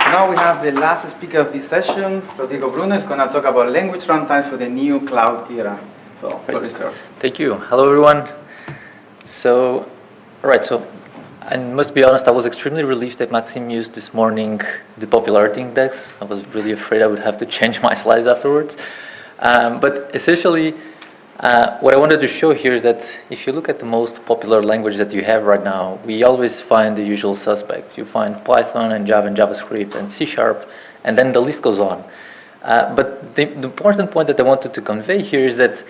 Now we have the last speaker of this session, Rodrigo Bruno, is going to talk about language runtimes for the new cloud era. So, floor is yours. Thank you. Hello, everyone. So, all right, so I must be honest, I was extremely relieved that Maxime used this morning the popularity index. I was really afraid I would have to change my slides afterwards. But essentially, what I wanted to show here is that if you look at the most popular language that you have right now, we always find the usual suspects. You find Python and Java and JavaScript and C#, and then the list goes on. But the important point that I wanted to convey here is that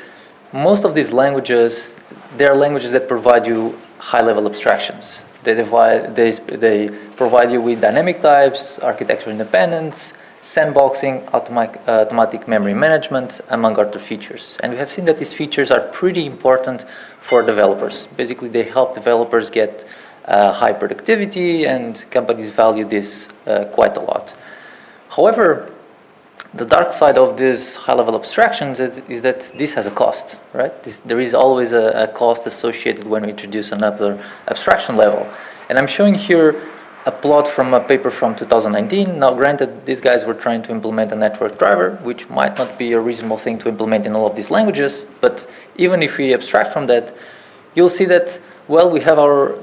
most of these languages, they are languages that provide you high-level abstractions. They provide you with dynamic types, architecture independence, sandboxing, automatic memory management, among other features. And we have seen that these features are pretty important for developers. Basically, they help developers get high productivity, and companies value this quite a lot. However, the dark side of these high-level abstractions is that this has a cost, right? There is always a cost associated when we introduce another abstraction level. And I'm showing here a plot from a paper from 2019. Now, granted, these guys were trying to implement a network driver, which might not be a reasonable thing to implement in all of these languages, but even if we abstract from that, you'll see that, well, we have our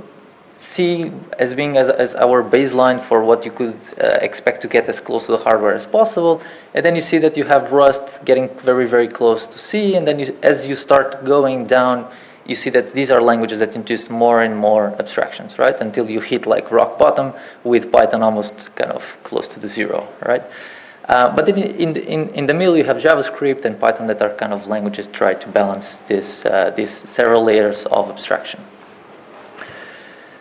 C as being as our baseline for what you could expect to get as close to the hardware as possible, and then you see that you have Rust getting very, very close to C, and then as you start going down, you see that these are languages that introduce more and more abstractions, right? Until you hit like rock bottom with Python almost kind of close to the zero, right? But then in the middle, you have JavaScript and Python that are kind of languages try to balance these several layers of abstraction.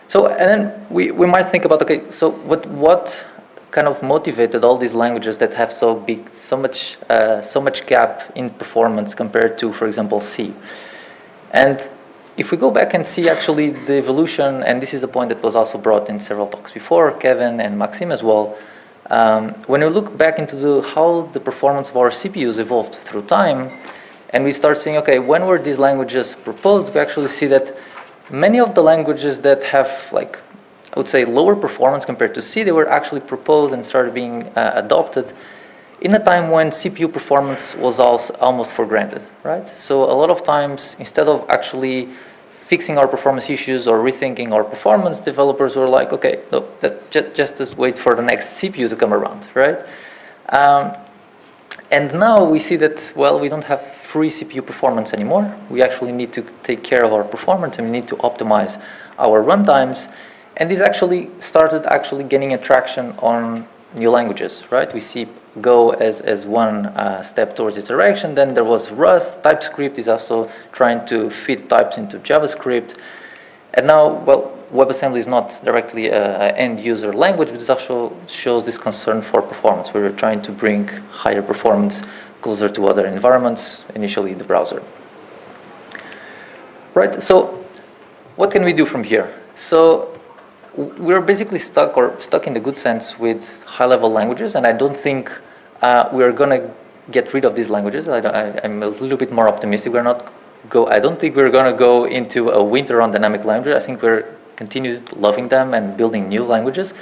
So, and then we might think about, okay, so what kind of motivated all these languages that have so much gap in performance compared to, for example, C? And if we go back and see actually the evolution, and this is a point that was also brought in several talks before, Kevin and Maxime as well, when we look back into how the performance of our CPUs evolved through time, and we start seeing, okay, when were these languages proposed, we actually see that many of the languages that have, like, I would say, lower performance compared to C, they were actually proposed and started being adopted in a time when CPU performance was also almost for granted, right? So a lot of times, instead of actually fixing our performance issues or rethinking our performance, developers were like, okay, no, just wait for the next CPU to come around, right? And now we see that, well, we don't have free CPU performance anymore. We actually need to take care of our performance, and we need to optimize our runtimes. And this actually started gaining attraction on new languages, right? We see Go as one step towards this direction. Then there was Rust. TypeScript is also trying to fit types into JavaScript. And now, well, WebAssembly is not directly an end-user language, but this also shows this concern for performance. We're trying to bring higher performance closer to other environments, initially the browser. Right, so what can we do from here? So we're basically stuck in the good sense with high-level languages, and I don't think we're going to get rid of these languages. I'm a little bit more optimistic. I don't think we're going to go into a winter on dynamic languages. I think we're continue loving them and building new languages.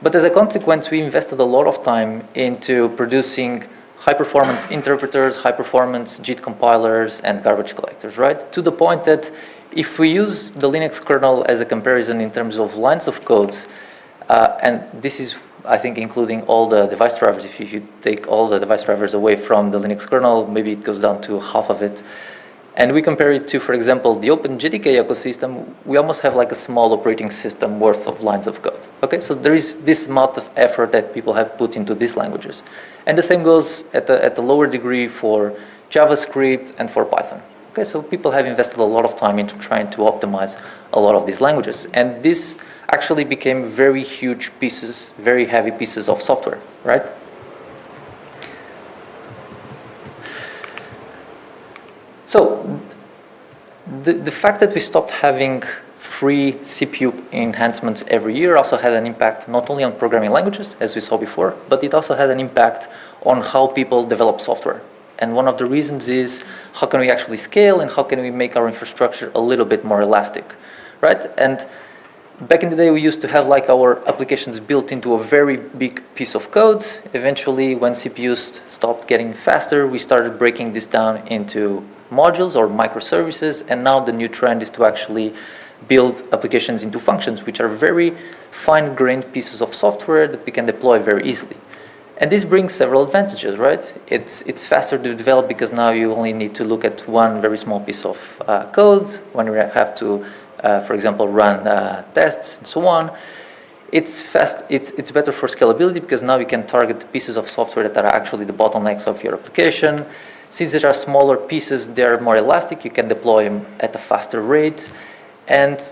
But as a consequence, we invested a lot of time into producing high-performance interpreters, high-performance JIT compilers, and garbage collectors, right? To the point that if we use the Linux kernel as a comparison in terms of lines of code, and this is, I think, including all the device drivers. If you take all the device drivers away from the Linux kernel, maybe it goes down to half of it. And we compare it to, for example, the OpenJDK ecosystem, we almost have like a small operating system worth of lines of code. Okay, so there is this amount of effort that people have put into these languages. And the same goes at the lower degree for JavaScript and for Python. Okay, so people have invested a lot of time into trying to optimize a lot of these languages. And this actually became very huge pieces, very heavy pieces of software, right? So the fact that we stopped having free CPU enhancements every year also had an impact not only on programming languages, as we saw before, but it also had an impact on how people develop software. And one of the reasons is how can we actually scale and how can we make our infrastructure a little bit more elastic, right? And Back in the day, we used to have like our applications built into a very big piece of code. Eventually, when CPUs stopped getting faster, we started breaking this down into modules or microservices, and now the new trend is to actually build applications into functions, which are very fine-grained pieces of software that we can deploy very easily. And this brings several advantages, right? It's faster to develop because now you only need to look at one very small piece of code when you have to, for example, run tests and so on. It's fast. It's better for scalability because now you can target pieces of software that are actually the bottlenecks of your application. Since there are smaller pieces, they're more elastic. You can deploy them at a faster rate, and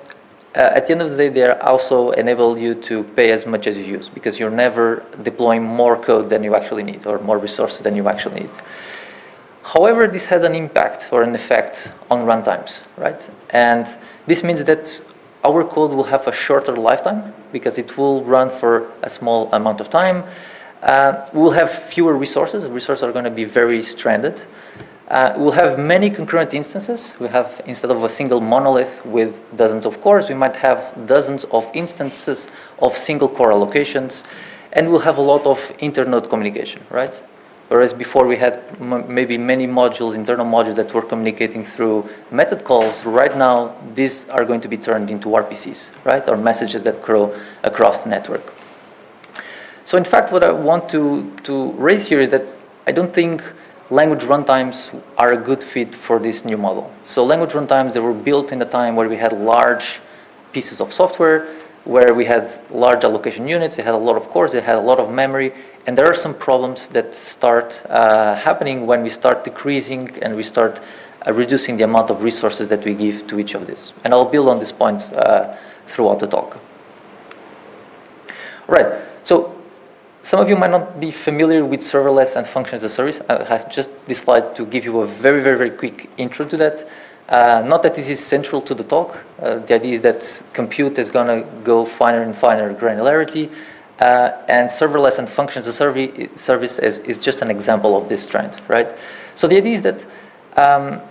at the end of the day, they also enable you to pay as much as you use because you're never deploying more code than you actually need or more resources than you actually need. However, this has an impact or an effect on runtimes, right? And this means that our code will have a shorter lifetime because it will run for a small amount of time. We'll have fewer resources. Resources are going to be very stranded. We'll have many concurrent instances. We have, instead of a single monolith with dozens of cores, we might have dozens of instances of single core allocations, and we'll have a lot of inter-node communication, right? Whereas before we had maybe many modules, internal modules that were communicating through method calls, right now these are going to be turned into RPCs, right? Or messages that grow across the network. So in fact, what I want to raise here is that I don't think language runtimes are a good fit for this new model. So language runtimes, they were built in a time where we had large pieces of software, where we had large allocation units, they had a lot of cores, they had a lot of memory, and there are some problems that start happening when we start decreasing and we start reducing the amount of resources that we give to each of these. And I'll build on this point throughout the talk. All right, so some of you might not be familiar with serverless and functions as a service. I have just this slide to give you a very, very, very quick intro to that. Not that this is central to the talk. The idea is that compute is going to go finer and finer granularity, and serverless and functions as a service is just an example of this trend, right? So the idea is that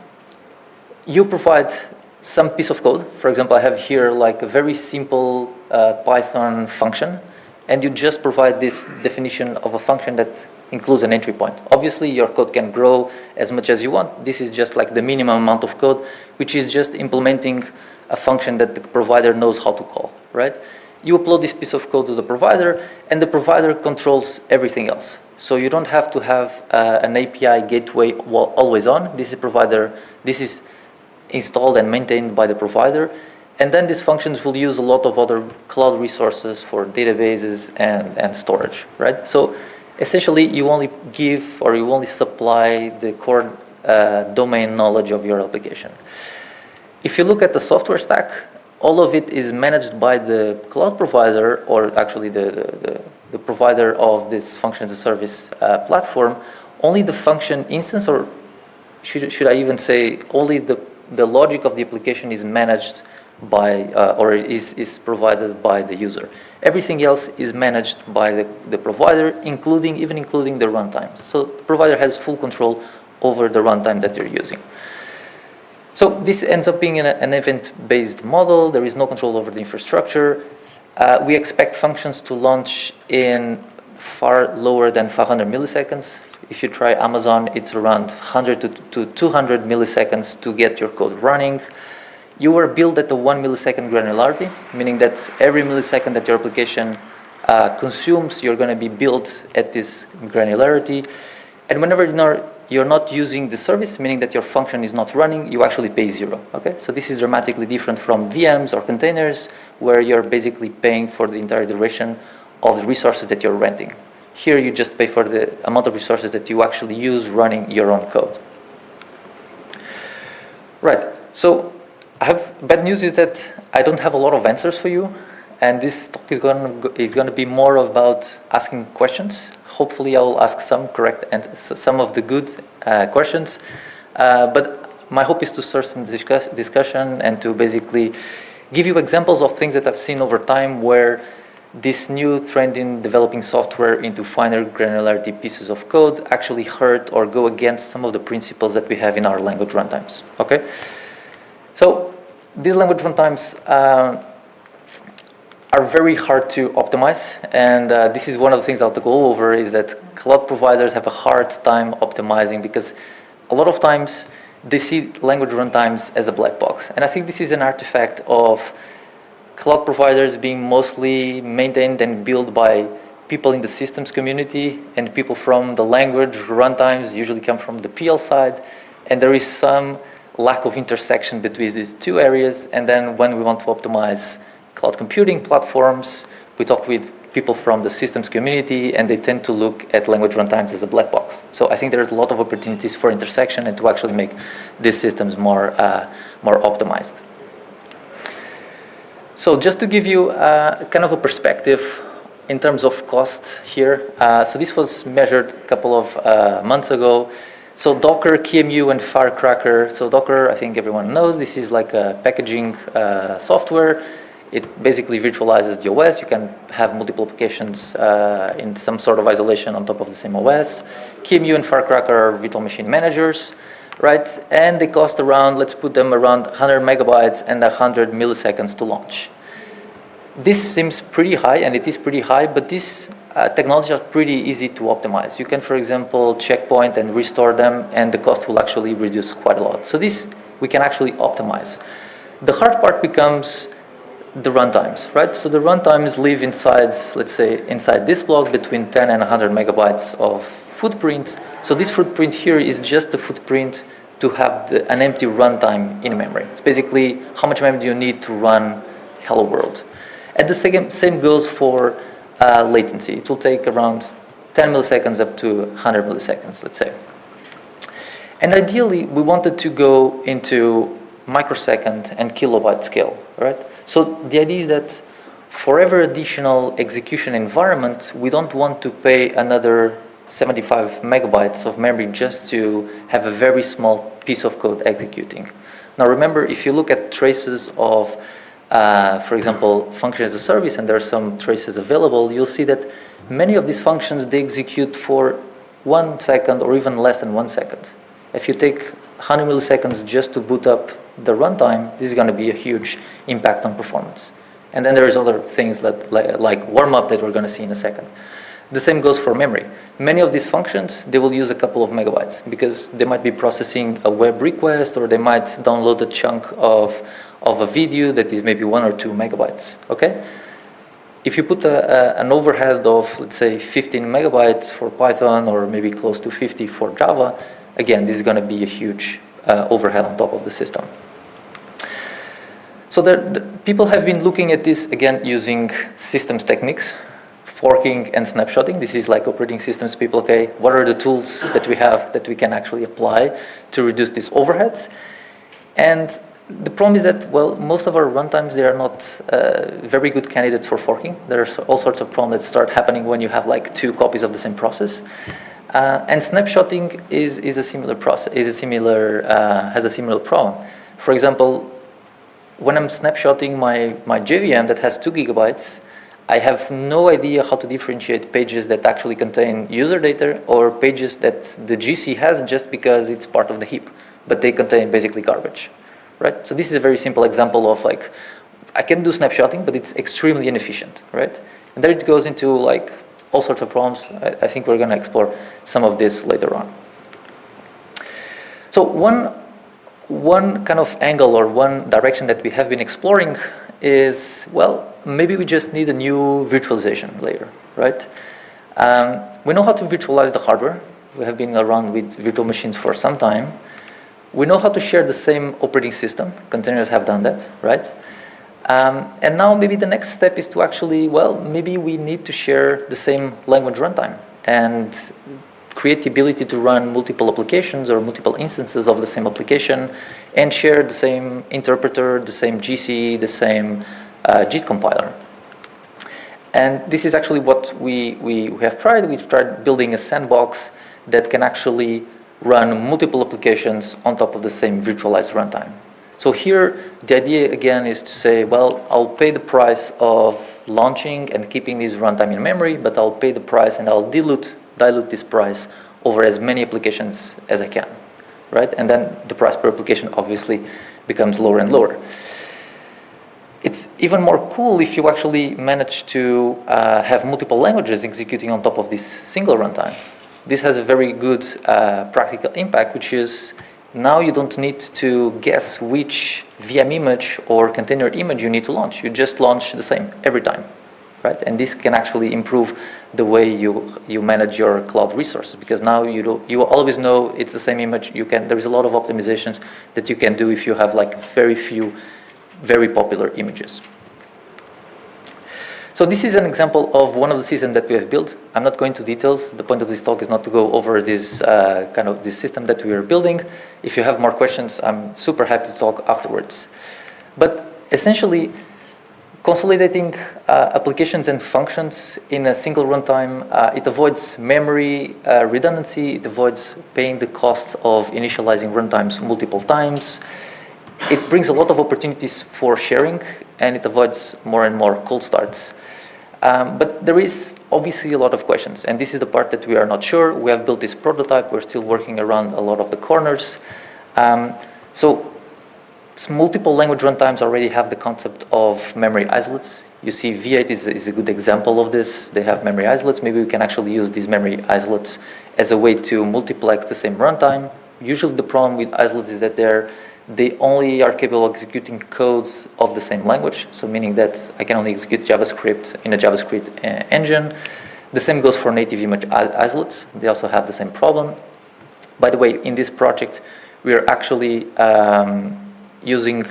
you provide some piece of code. For example, I have here like a very simple Python function, and you just provide this definition of a function that includes an entry point. Obviously, your code can grow as much as you want. This is just like the minimum amount of code, which is just implementing a function that the provider knows how to call, right? You upload this piece of code to the provider, and the provider controls everything else. So you don't have to have an API gateway always on. This is installed and maintained by the provider. And then these functions will use a lot of other cloud resources for databases and storage, right? So essentially, you only give or you only supply the core domain knowledge of your application. If you look at the software stack, all of it is managed by the cloud provider, or actually the provider of this function as a service platform. Only the function instance, or should I even say only the logic of the application is managed by or is provided by the user. Everything else is managed by the provider, including the runtime. So the provider has full control over the runtime that you're using. So this ends up being an event-based model. There is no control over the infrastructure. We expect functions to launch in far lower than 500 milliseconds. If you try Amazon, it's around 100 to 200 milliseconds to get your code running. You were built at the 1 millisecond granularity, meaning that every millisecond that your application consumes, you're going to be built at this granularity. And whenever you're not using the service, meaning that your function is not running, you actually pay zero. Okay, so this is dramatically different from VMs or containers, where you're basically paying for the entire duration of the resources that you're renting. Here, you just pay for the amount of resources that you actually use running your own code. Right. So I have bad news is that I don't have a lot of answers for you, and this talk is going to be more about asking questions. Hopefully, I will ask some correct and some of the good questions, but my hope is to start some discussion and to basically give you examples of things that I've seen over time where this new trend in developing software into finer granularity pieces of code actually hurt or go against some of the principles that we have in our language runtimes. Okay. So these language runtimes are very hard to optimize, and this is one of the things I'll go over, is that cloud providers have a hard time optimizing because a lot of times they see language runtimes as a black box. And I think this is an artifact of cloud providers being mostly maintained and built by people in the systems community, and people from the language runtimes usually come from the PL side, and there is some lack of intersection between these two areas. And then when we want to optimize cloud computing platforms, we talk with people from the systems community, and they tend to look at language runtimes as a black box. So I think there's a lot of opportunities for intersection and to actually make these systems more optimized. So just to give you kind of a perspective in terms of cost here. So this was measured a couple of months ago. So Docker, QEMU, and Firecracker. So Docker, I think everyone knows, this is like a packaging software. It basically virtualizes the OS. You can have multiple applications in some sort of isolation on top of the same OS. QEMU and Firecracker are virtual machine managers, right? And they cost around, let's put them around 100 megabytes and 100 milliseconds to launch. This seems pretty high, and it is pretty high, but these technologies are pretty easy to optimize. You can, for example, checkpoint and restore them, and the cost will actually reduce quite a lot. So this we can actually optimize. The hard part becomes the runtimes, right? So the runtimes live inside, let's say, inside this block between 10 and 100 megabytes of footprints. So this footprint here is just the footprint to have an empty runtime in memory. It's basically how much memory do you need to run Hello World. And the same goes for latency. It will take around 10 milliseconds up to 100 milliseconds, let's say. And ideally, we wanted to go into microsecond and kilobyte scale, right? So the idea is that for every additional execution environment, we don't want to pay another 75 megabytes of memory just to have a very small piece of code executing. Now remember, if you look at traces of, for example, function as a service, and there are some traces available, you'll see that many of these functions, they execute for 1 second or even less than 1 second. If you take 100 milliseconds just to boot up the runtime, this is going to be a huge impact on performance. And then there's other things that, like warm-up that we're going to see in a second. The same goes for memory. Many of these functions, they will use a couple of megabytes because they might be processing a web request, or they might download a chunk of a video that is maybe 1 or 2 megabytes, okay? If you put an overhead of, let's say, 15 megabytes for Python, or maybe close to 50 for Java, again, this is going to be a huge overhead on top of the system. So people have been looking at this, again, using systems techniques, forking and snapshotting. This is like operating systems people, okay, what are the tools that we have that we can actually apply to reduce these overheads? And the problem is that, well, most of our runtimes, they are not very good candidates for forking. There's all sorts of problems that start happening when you have like 2 copies of the same process. And snapshotting is a similar process, has a similar problem. For example, when I'm snapshotting my JVM that has 2 gigabytes, I have no idea how to differentiate pages that actually contain user data or pages that the GC has just because it's part of the heap, but they contain basically garbage, right? So this is a very simple example of like, I can do snapshotting, but it's extremely inefficient, right? And then it goes into like all sorts of problems. I think we're going to explore some of this later on. So one kind of angle or one direction that we have been exploring is, well, maybe we just need a new virtualization layer, right? We know how to virtualize the hardware. We have been around with virtual machines for some time. We know how to share the same operating system. Containers have done that, right? And now maybe the next step is to actually, well, maybe we need to share the same language runtime and create the ability to run multiple applications or multiple instances of the same application and share the same interpreter, the same GC, the same JIT compiler. And this is actually what we have tried. We've tried building a sandbox that can actually run multiple applications on top of the same virtualized runtime. So here, the idea again is to say, well, I'll pay the price of launching and keeping this runtime in memory, but I'll pay the price and I'll dilute this price over as many applications as I can, right? And then the price per application obviously becomes lower and lower. It's even more cool if you actually manage to have multiple languages executing on top of this single runtime. This has a very good practical impact, which is now you don't need to guess which VM image or container image you need to launch. You just launch the same every time, right? And this can actually improve the way you manage your cloud resources, because now you always know it's the same image. There's a lot of optimizations that you can do if you have like very few very popular images. So this is an example of one of the systems that we have built. I'm not going to details. The point of this talk is not to go over this this system that we are building. If you have more questions, I'm super happy to talk afterwards. But essentially, consolidating applications and functions in a single runtime, it avoids memory redundancy. It avoids paying the cost of initializing runtimes multiple times. It brings a lot of opportunities for sharing, and it avoids more and more cold starts. But there is obviously a lot of questions, and this is the part that we are not sure. We have built this prototype. We're still working around a lot of the corners. So multiple language runtimes already have the concept of memory isolates. You see V8 is a good example of this. They have memory isolates. Maybe we can actually use these memory isolates as a way to multiplex the same runtime. Usually the problem with isolates is that they only are capable of executing codes of the same language, so meaning that I can only execute JavaScript in a JavaScript engine. The same goes for native image isolates. They also have the same problem. By the way, in this project, we are actually using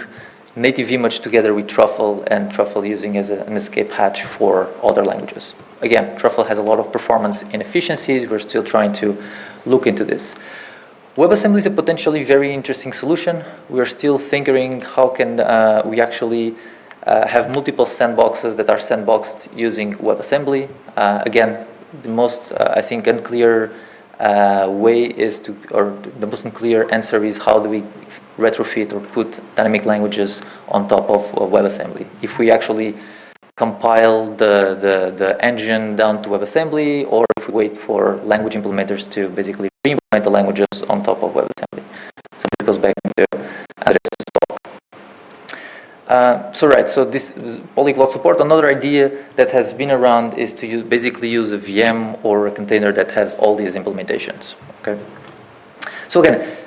native image together with Truffle, and Truffle using as an escape hatch for other languages. Again, Truffle has a lot of performance inefficiencies. We're still trying to look into this. WebAssembly is a potentially very interesting solution. We are still thinking how can we actually have multiple sandboxes that are sandboxed using WebAssembly. Again, the most, I think, unclear way is to, or the most unclear answer is how do we retrofit or put dynamic languages on top of WebAssembly. If we actually compile the engine down to WebAssembly, or if we wait for language implementers to basically re-implement the languages on top of WebAssembly. So this goes back into Andres' talk. So this is polyglot support. Another idea that has been around is to basically use a VM or a container that has all these implementations. Okay. So again,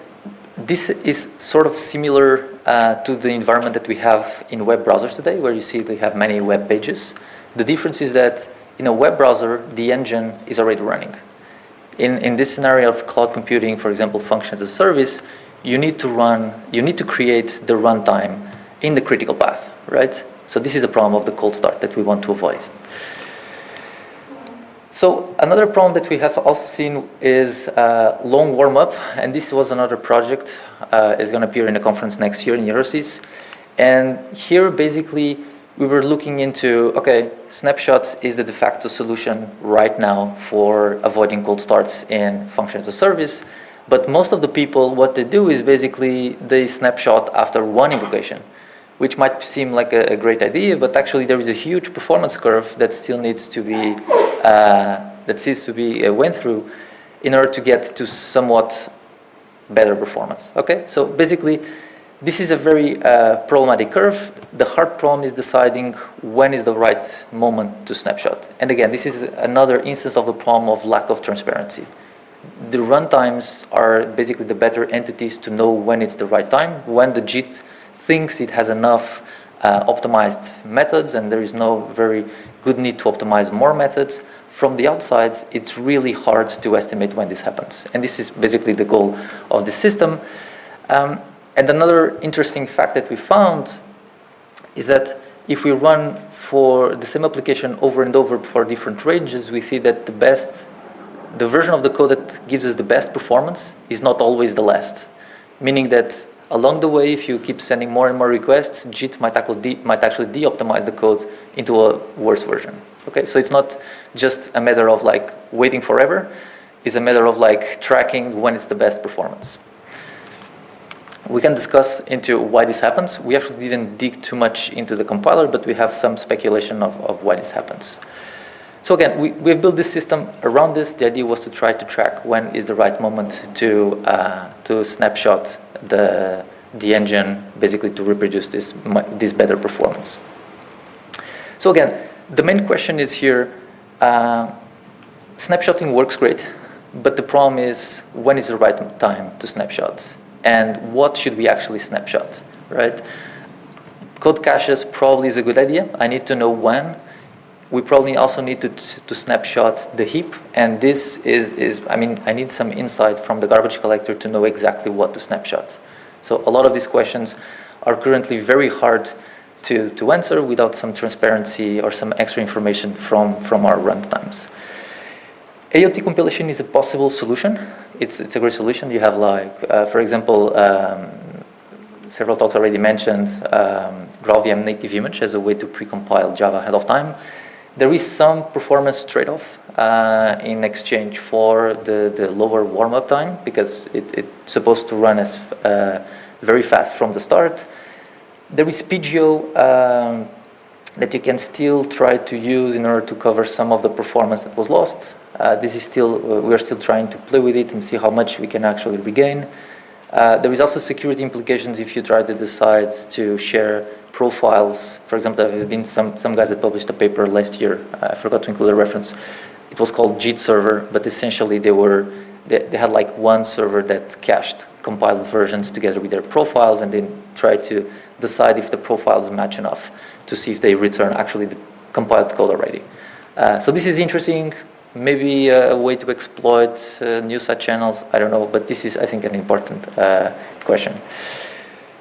this is sort of similar to the environment that we have in web browsers today, where you see they have many web pages. The difference is that in a web browser, the engine is already running. In this scenario of cloud computing, for example, function as a service, you need to create the runtime in the critical path, right? So this is a problem of the cold start that we want to avoid. So another problem that we have also seen is long warm-up, and this was another project. It's going to appear in a conference next year in Eurosys. And here, basically, we were looking into, okay, snapshots is the de facto solution right now for avoiding cold starts in function as a service. But most of the people, what they do is basically they snapshot after one invocation, which might seem like a great idea, but actually there is a huge performance curve that still needs to be went through in order to get to somewhat better performance. Okay, so basically this is a very problematic curve. The hard problem is deciding when is the right moment to snapshot. And again, this is another instance of the problem of lack of transparency. The runtimes are basically the better entities to know when it's the right time, when the JIT thinks it has enough optimized methods and there is no very good need to optimize more methods. From the outside, it's really hard to estimate when this happens. And this is basically the goal of the system. And another interesting fact that we found is that if we run for the same application over and over for different ranges, we see that the version of the code that gives us the best performance is not always the last. Meaning that along the way, if you keep sending more and more requests, JIT might actually de-optimize the code into a worse version. Okay, so it's not just a matter of like waiting forever, it's a matter of like tracking when it's the best performance. We can discuss into why this happens. We actually didn't dig too much into the compiler, but we have some speculation of why this happens. So again, we've built this system around this. The idea was to try to track when is the right moment to snapshot the engine, basically to reproduce this better performance. So again, the main question is here, snapshotting works great, but the problem is when is the right time to snapshot? And what should we actually snapshot, right? Code caches probably is a good idea. I need to know when. We probably also need to snapshot the heap, and this is I mean, I need some insight from the garbage collector to know exactly what to snapshot. So a lot of these questions are currently very hard to answer without some transparency or some extra information from our runtimes. AOT compilation is a possible solution. It's a great solution. You have like, for example, several talks already mentioned GraalVM native image as a way to precompile Java ahead of time. There is some performance trade-off in exchange for the lower warm-up time, because it's supposed to run as very fast from the start. There is PGO that you can still try to use in order to cover some of the performance that was lost. This is still, we're still trying to play with it and see how much we can actually regain. There is also security implications if you try to decide to share profiles. For example, there have been some guys that published a paper last year. I forgot to include a reference. It was called JIT server, but essentially they had like one server that cached compiled versions together with their profiles, and then tried to decide if the profiles match enough to see if they return actually the compiled code already. So this is interesting. Maybe a way to exploit new side channels, I don't know, but this is, I think, an important question.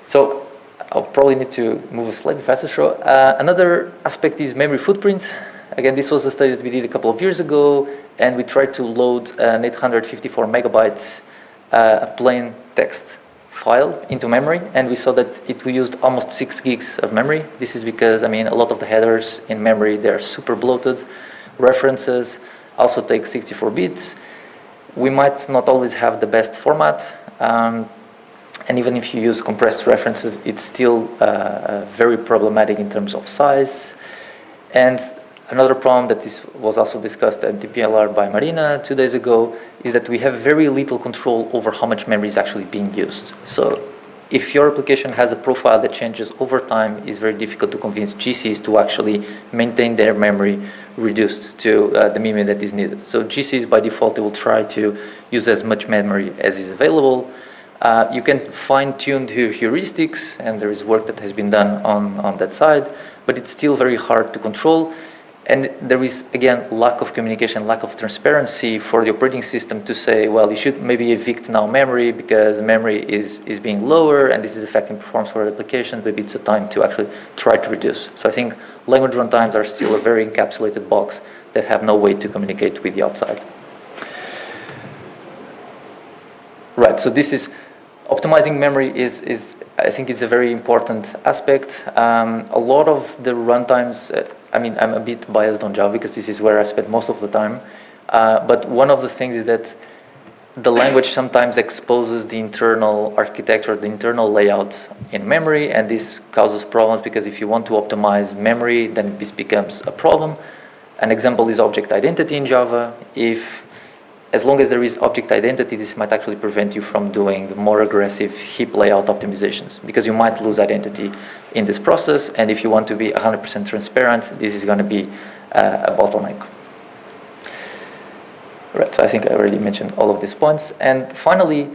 So I'll probably need to move a slightly faster show. Another aspect is memory footprint. Again, this was a study that we did a couple of years ago, and we tried to load an 854 megabytes a plain text file into memory, and we saw that it used almost 6 gigs of memory. This is because, I mean, a lot of the headers in memory, they're super bloated. References also take 64 bits. We might not always have the best format, and even if you use compressed references, it's still very problematic in terms of size. And another problem that was also discussed at DPLR by Marina 2 days ago is that we have very little control over how much memory is actually being used. So if your application has a profile that changes over time, it's very difficult to convince GCs to actually maintain their memory reduced to the minimum that is needed. So GCs by default, they will try to use as much memory as is available. You can fine-tune heuristics, and there is work that has been done on that side, but it's still very hard to control. And there is, again, lack of communication, lack of transparency for the operating system to say, well, you should maybe evict now memory because memory is being lower and this is affecting performance for the application. Maybe it's a time to actually try to reduce. So I think language runtimes are still a very encapsulated box that have no way to communicate with the outside. Right, so this is optimizing memory is I think it's a very important aspect. A lot of the runtimes, I mean, I'm a bit biased on Java because this is where I spend most of the time. But one of the things is that the language sometimes exposes the internal architecture, the internal layout in memory, and this causes problems because if you want to optimize memory, then this becomes a problem. An example is object identity in Java. As long as there is object identity, this might actually prevent you from doing more aggressive heap layout optimizations because you might lose identity in this process. And if you want to be 100% transparent, this is going to be a bottleneck. Right, so I think I already mentioned all of these points. And finally,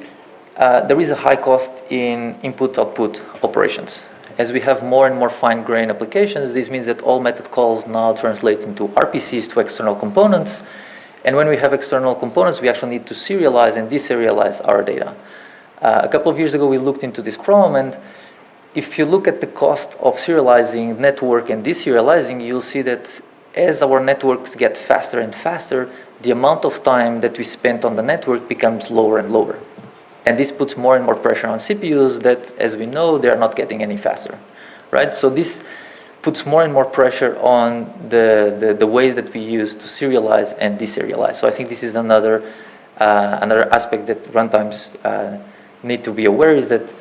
there is a high cost in input-output operations. As we have more and more fine-grained applications, this means that all method calls now translate into RPCs to external components. And when we have external components, we actually need to serialize and deserialize our data. A couple of years ago, we looked into this problem, and if you look at the cost of serializing network and deserializing, you'll see that as our networks get faster and faster, the amount of time that we spent on the network becomes lower and lower. And this puts more and more pressure on CPUs that, as we know, they are not getting any faster, right? So this puts more and more pressure on the ways that we use to serialize and deserialize. So I think this is another aspect that runtimes need to be aware, is that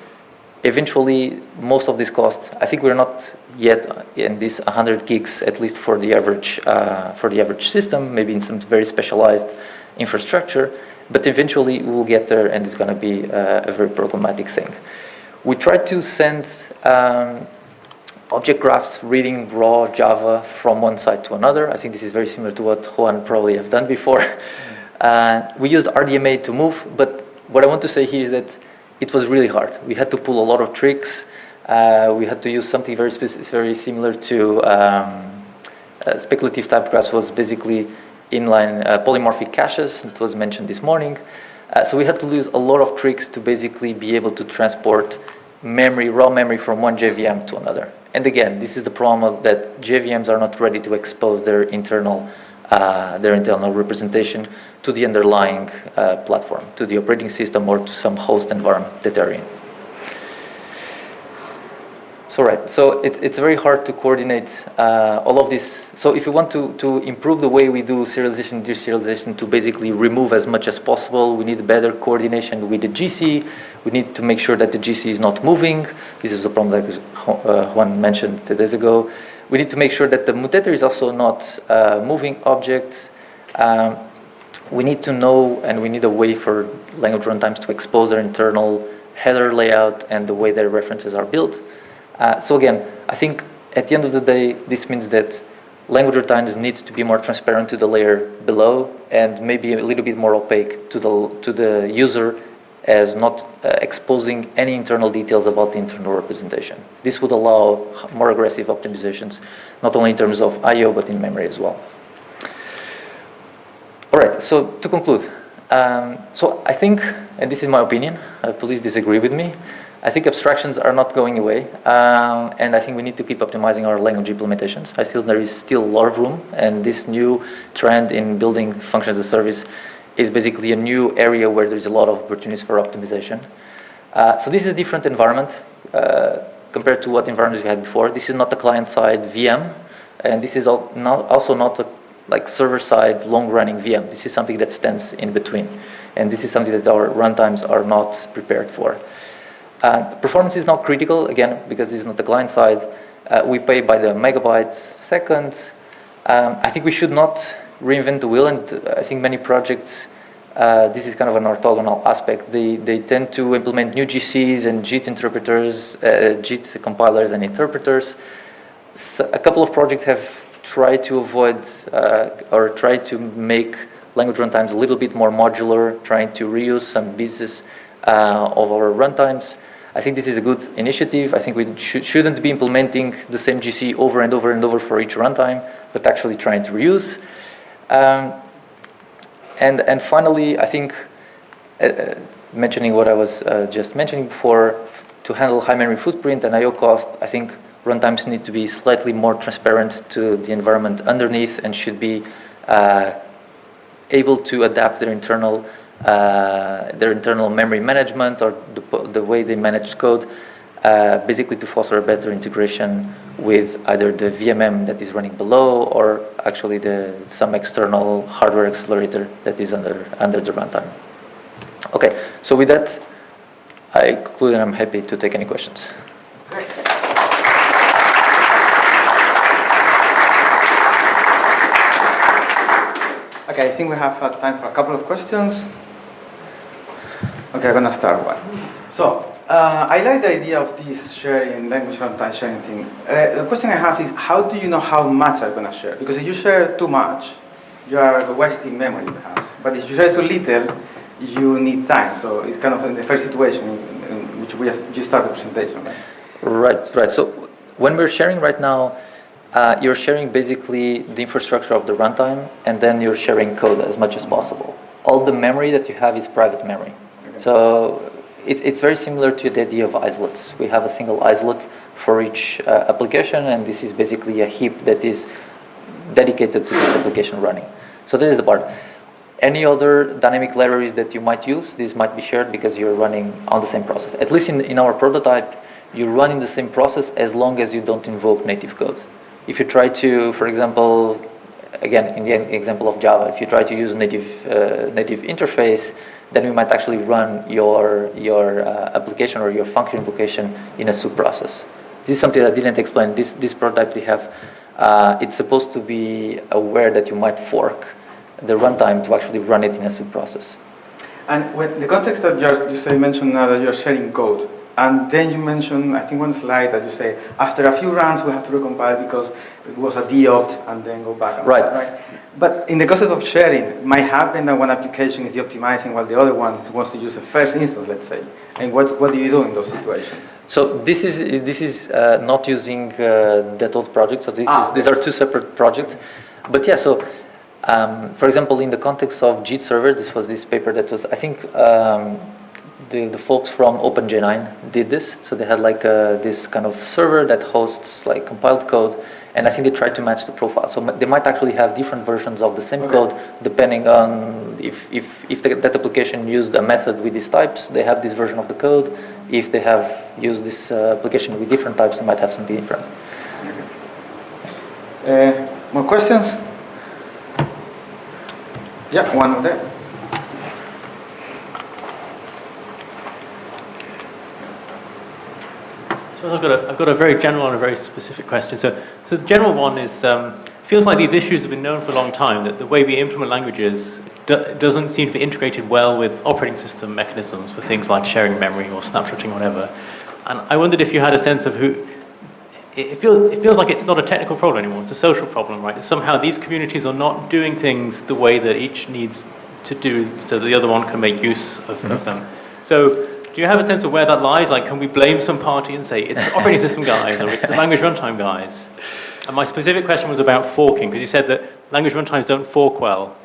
eventually most of this cost, I think we're not yet in this 100 gigs, at least for the average system, maybe in some very specialized infrastructure, but eventually we'll get there and it's going to be a very problematic thing. We try to send object graphs, reading raw Java from one side to another. I think this is very similar to what Juan probably have done before. We used RDMA to move, but what I want to say here is that it was really hard. We had to pull a lot of tricks. We had to use something very similar to speculative type graphs, was basically inline polymorphic caches. It was mentioned this morning. So we had to use a lot of tricks to basically be able to transport memory, raw memory from one JVM to another. And again, this is the problem that JVMs are not ready to expose their internal representation to the underlying platform, to the operating system or to some host environment that they're in. So it's very hard to coordinate all of this. So if you want to improve the way we do serialization and deserialization to basically remove as much as possible, we need better coordination with the GC. We need to make sure that the GC is not moving. This is a problem that Juan mentioned 2 days ago. We need to make sure that the mutator is also not moving objects. We need to know, and we need a way for language runtimes to expose their internal header layout and the way their references are built. So again, I think at the end of the day, this means that language runtimes need to be more transparent to the layer below and maybe a little bit more opaque to the user as not exposing any internal details about the internal representation. This would allow more aggressive optimizations, not only in terms of I/O, but in memory as well. All right, so to conclude, so I think, and this is my opinion, please disagree with me, I think abstractions are not going away, and I think we need to keep optimizing our language implementations. I feel there is still a lot of room, and this new trend in building functions as a service is basically a new area where there's a lot of opportunities for optimization. So this is a different environment compared to what environments we had before. This is not a client-side VM, and this is also not a server-side long-running VM. This is something that stands in between, and this is something that our runtimes are not prepared for. Performance is not critical, again, because this is not the client side. We pay by the megabytes second. I think we should not reinvent the wheel, and I think many projects, this is kind of an orthogonal aspect. They tend to implement new GCs and JIT interpreters, JIT compilers and interpreters. So a couple of projects have tried to avoid or try to make language runtimes a little bit more modular, trying to reuse some pieces of our runtimes. I think this is a good initiative. I think we shouldn't be implementing the same GC over and over and over for each runtime, but actually trying to reuse. And finally, I think, mentioning what I was just mentioning before, to handle high memory footprint and I/O cost, I think runtimes need to be slightly more transparent to the environment underneath and should be able to adapt their internal memory management or the way they manage code, basically to foster a better integration with either the VMM that is running below or actually some external hardware accelerator that is under the runtime. Okay, so with that, I conclude and I'm happy to take any questions. Okay, I think we have time for a couple of questions. Okay, I'm gonna start one. So, I like the idea of this sharing, language runtime sharing thing. The question I have is, how do you know how much I'm gonna share? Because if you share too much, you are wasting memory perhaps. But if you share too little, you need time. So it's kind of in the first situation in which we just start the presentation, right? Right. So when we're sharing right now, you're sharing basically the infrastructure of the runtime, and then you're sharing code as much as possible. All the memory that you have is private memory. Okay. So it's very similar to the idea of isolates. We have a single isolate for each application, and this is basically a heap that is dedicated to this application running. So this is the part. Any other dynamic libraries that you might use, this might be shared because you're running on the same process. At least in our prototype, you run in the same process as long as you don't invoke native code. If you try to, for example, again, in the example of Java, if you try to use native interface, then we might actually run your application or your function invocation in a sub-process. This is something I didn't explain. This prototype we have, it's supposed to be aware that you might fork the runtime to actually run it in a sub-process. And when the context that you mentioned now that you're sharing code, And then you mentioned, I think one slide that you say, after a few runs we have to recompile because it was a deopt and then go back. And Right. But in the concept of sharing, it might happen that one application is de-optimizing while the other one wants to use the first instance, let's say. And what do you do in those situations? So this is not using that old project. So these are two separate projects. But yeah, so for example, in the context of JIT server, this was this paper that was, I think, the folks from OpenJ9 did this. So they had like this kind of server that hosts like compiled code, and I think they tried to match the profile. So they might actually have different versions of the same code depending on if that application used a method with these types, they have this version of the code. If they have used this application with different types, they might have something different. More questions? Yeah, one there. So I've got a very general and a very specific question. So the general one is, feels like these issues have been known for a long time, that the way we implement languages doesn't seem to be integrated well with operating system mechanisms for things like sharing memory or snapshotting or whatever. And I wondered if you had a sense of who, it feels like it's not a technical problem anymore, it's a social problem, right? Somehow these communities are not doing things the way that each needs to do so that the other one can make use of them. So do you have a sense of where that lies? Like, can we blame some party and say it's the operating system guys or it's the language runtime guys? And my specific question was about forking, because you said that language runtimes don't fork well.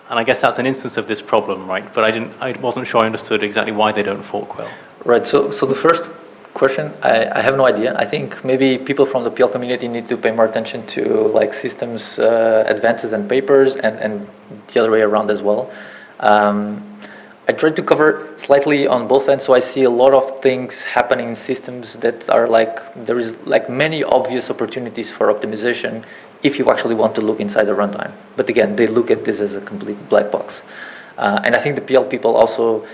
And I guess that's an instance of this problem, right? But I wasn't sure I understood exactly why they don't fork well. Right, so the first question, I have no idea. I think maybe people from the PL community need to pay more attention to like systems advances and papers and the other way around as well. I tried to cover slightly on both ends, so I see a lot of things happening in systems that are like, there is like many obvious opportunities for optimization if you actually want to look inside the runtime. But again, they look at this as a complete black box. And I think the PL people also,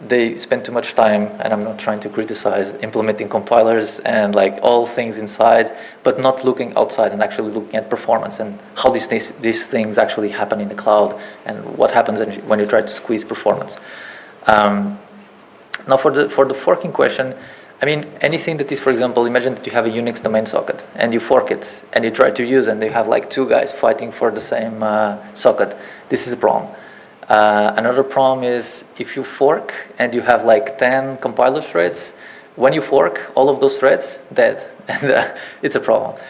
they spend too much time, and I'm not trying to criticize, implementing compilers and like all things inside, but not looking outside and actually looking at performance and how these things actually happen in the cloud and what happens when you try to squeeze performance. Now for the forking question, I mean, anything that is, for example, imagine that you have a Unix domain socket and you fork it and you try to use it and you have like two guys fighting for the same socket. This is a problem. Another problem is if you fork and you have like 10 compiler threads, when you fork, all of those threads dead, and it's a problem.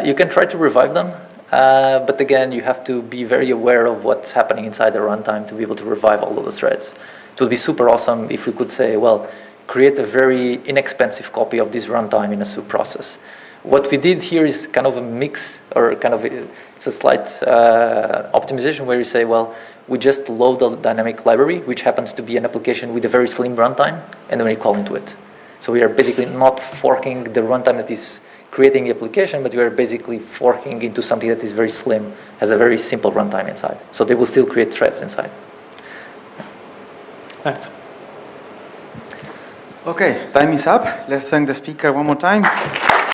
You can try to revive them, but again, you have to be very aware of what's happening inside the runtime to be able to revive all of those threads. It would be super awesome if we could say, well, create a very inexpensive copy of this runtime in a soup process. What we did here is kind of a mix, or kind of it's a slight optimization where you say, well, we just load a dynamic library, which happens to be an application with a very slim runtime, and then we call into it. So we are basically not forking the runtime that is creating the application, but we are basically forking into something that is very slim, has a very simple runtime inside. So they will still create threads inside. Thanks. Okay, time is up. Let's thank the speaker one more time.